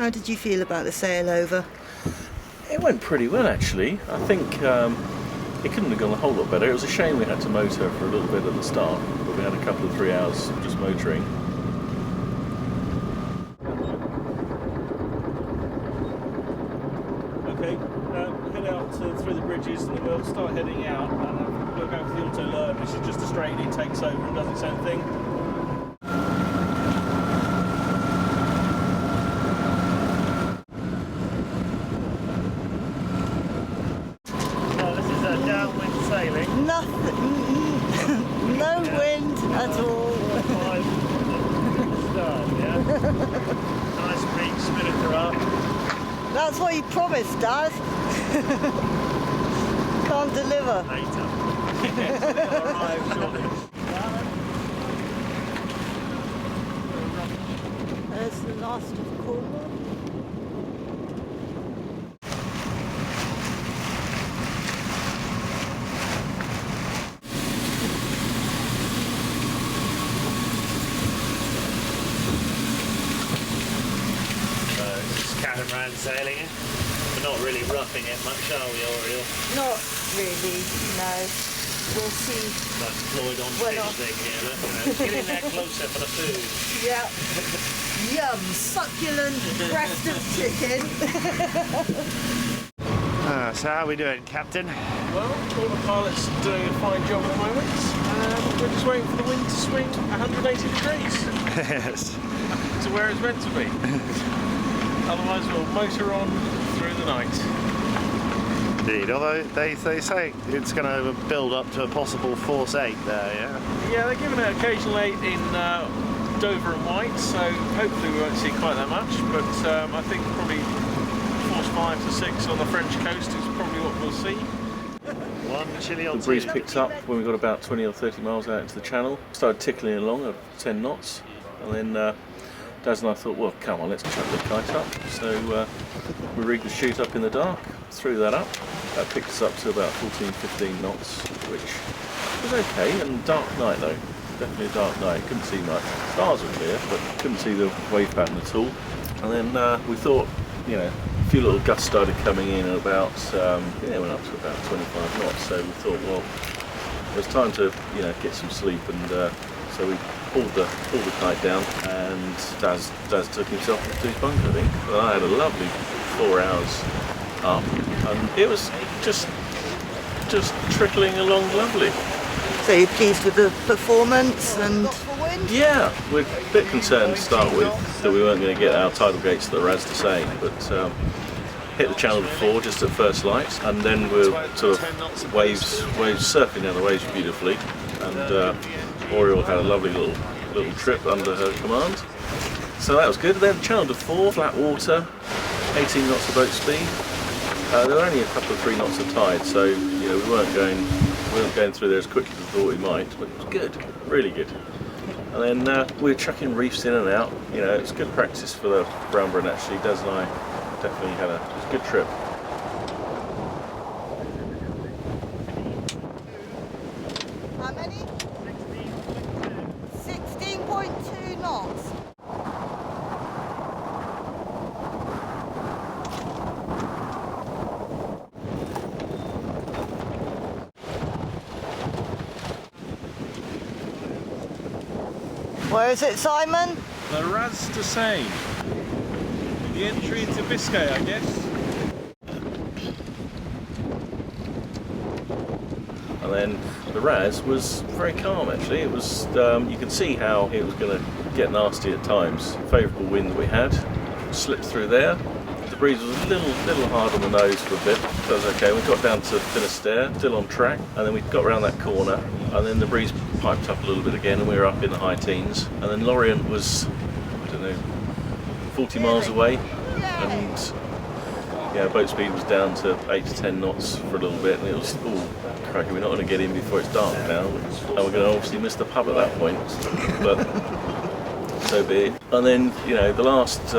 How did you feel about the sail over? It went pretty well actually. I think it couldn't have gone a whole lot better. It was a shame we had to motor for a little bit at the start, but we had a couple of 3 hours just motoring. Okay, head out through the bridges and then we'll start heading out and we'll go for the auto learn, which is just a straight, it takes over and does its own thing. Nothing, no wind at all. Nice big spinnaker up. That's what you promised, Dad. Can't deliver. Later. Arrive shortly. There's the last of Cornwall. Catamaran sailing it. We're not really roughing it much, are we, Oriel? Not really, no. We'll see. That's Floyd on fish thing here, look. Get in there closer for the food. Yeah. Yum, succulent breast of chicken. So how are we doing, Captain? Well, all the pilots are doing a fine job at the moment. We're just waiting for the wind to swing 180 degrees. Yes. To where it's meant to be. Otherwise we'll motor on through the night. Indeed, although they say it's going to build up to a possible force 8 there, yeah? Yeah, they're giving it an occasional 8 in Dover and White, so hopefully we won't see quite that much, but I think probably force 5 to 6 on the French coast is probably what we'll see. One chilly on The breeze picked up when we got about 20 or 30 miles out into the channel, started tickling along at 10 knots, and then Daz and I thought, well, come on, let's chuck the kite up. So we rigged the chute up in the dark, threw that up. That picked us up to about 14, 15 knots, which was okay. And dark night though, definitely a dark night. Couldn't see much. Stars were clear, but couldn't see the wave pattern at all. And then we thought, you know, a few little gusts started coming in at about, went up to about 25 knots. So we thought, well, it was time to, you know, get some sleep, and so we pulled the kite down, and Daz took himself to his bunk, I think. But I had a lovely 4 hours up, and it was just trickling along lovely. So you're pleased with the performance and... Yeah, we're a bit concerned to start with that we weren't going to get our tidal gates that Raz to say, but hit the channel before just at first light, and then we're sort of waves surfing down the waves beautifully, and Oriel had a lovely little trip under her command, so that was good. Then channel to 4, flat water, 18 knots of boat speed. There were only a couple of 3 knots of tide, so you know we weren't going through there as quickly as we thought we might, but it was good, really good. And then we were chucking reefs in and out. You know, it's good practice for the Brownburn actually. Daz and I definitely had it was a good trip. How many? 16.2 knots. Where is it, Simon? The Raz to Seine. The entry into Biscay, I guess. And then the Raz was very calm actually. It was you could see how it was going to get nasty at times. Favourable wind we had, slipped through there. The breeze was a little hard on the nose for a bit. That was okay. We got down to Finisterre, still on track, and then we got around that corner, and then the breeze piped up a little bit again, and we were up in the high teens. And then Lorient was, I don't know, 40 miles away, and yeah, boat speed was down to 8 to 10 knots for a little bit, and it was, oh, crikey, we're not going to get in before it's dark now, and we're going to obviously miss the pub at that point, but so be it. And then, you know, the last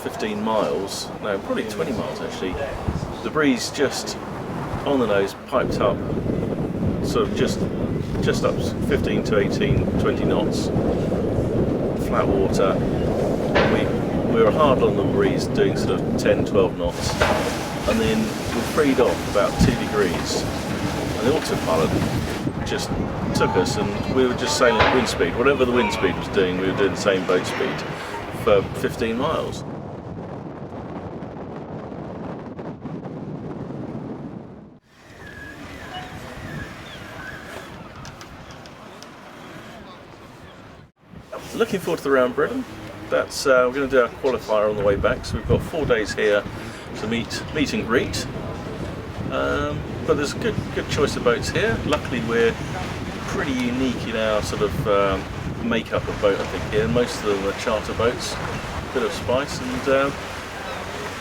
15 miles, no, probably 20 miles actually, the breeze just on the nose piped up, sort of just up 15 to 18, 20 knots, flat water, and we we were hard on the breeze, doing sort of 10, 12 knots, and then we freed off about 2 degrees, and the autopilot just took us, and we were just sailing at wind speed. Whatever the wind speed was doing, we were doing the same boat speed for 15 miles. Looking forward to the round Britain. That's we're going to do our qualifier on the way back, so we've got 4 days here to meet and greet. But there's a good choice of boats here. Luckily we're pretty unique in our sort of makeup of boat, I think, here. Most of them are charter boats, a bit of spice and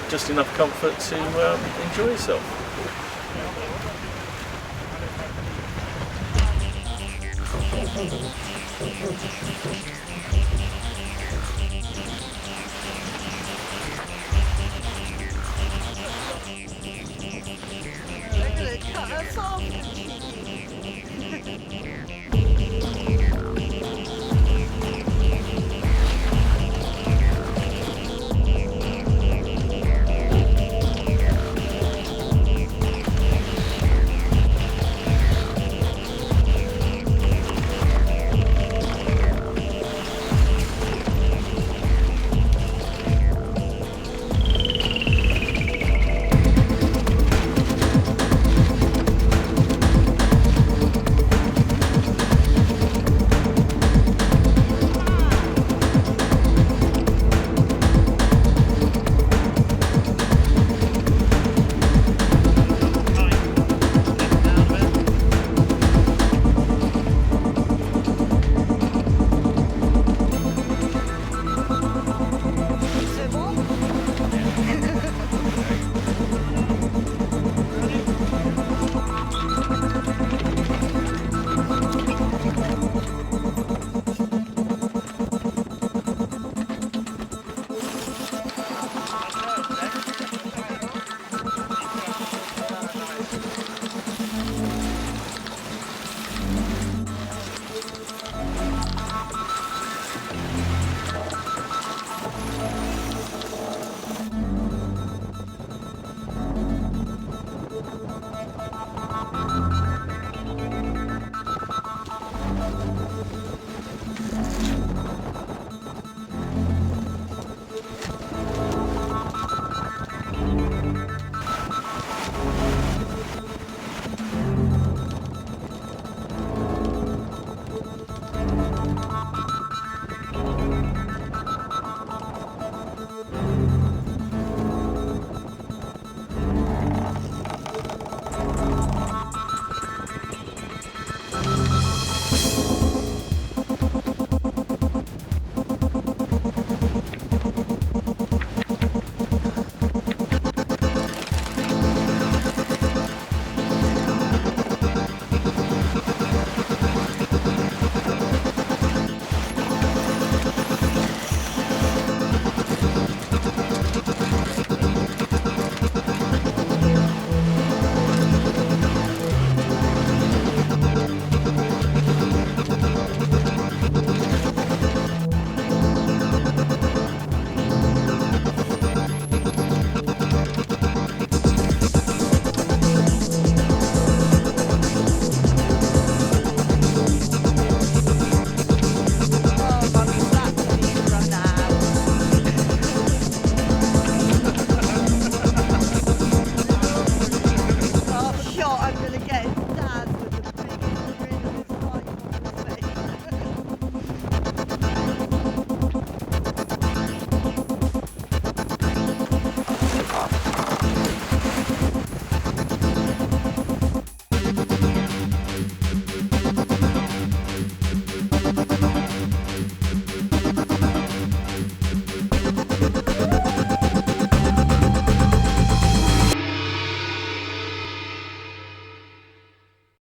just enough comfort to enjoy yourself. They're gonna cut us off.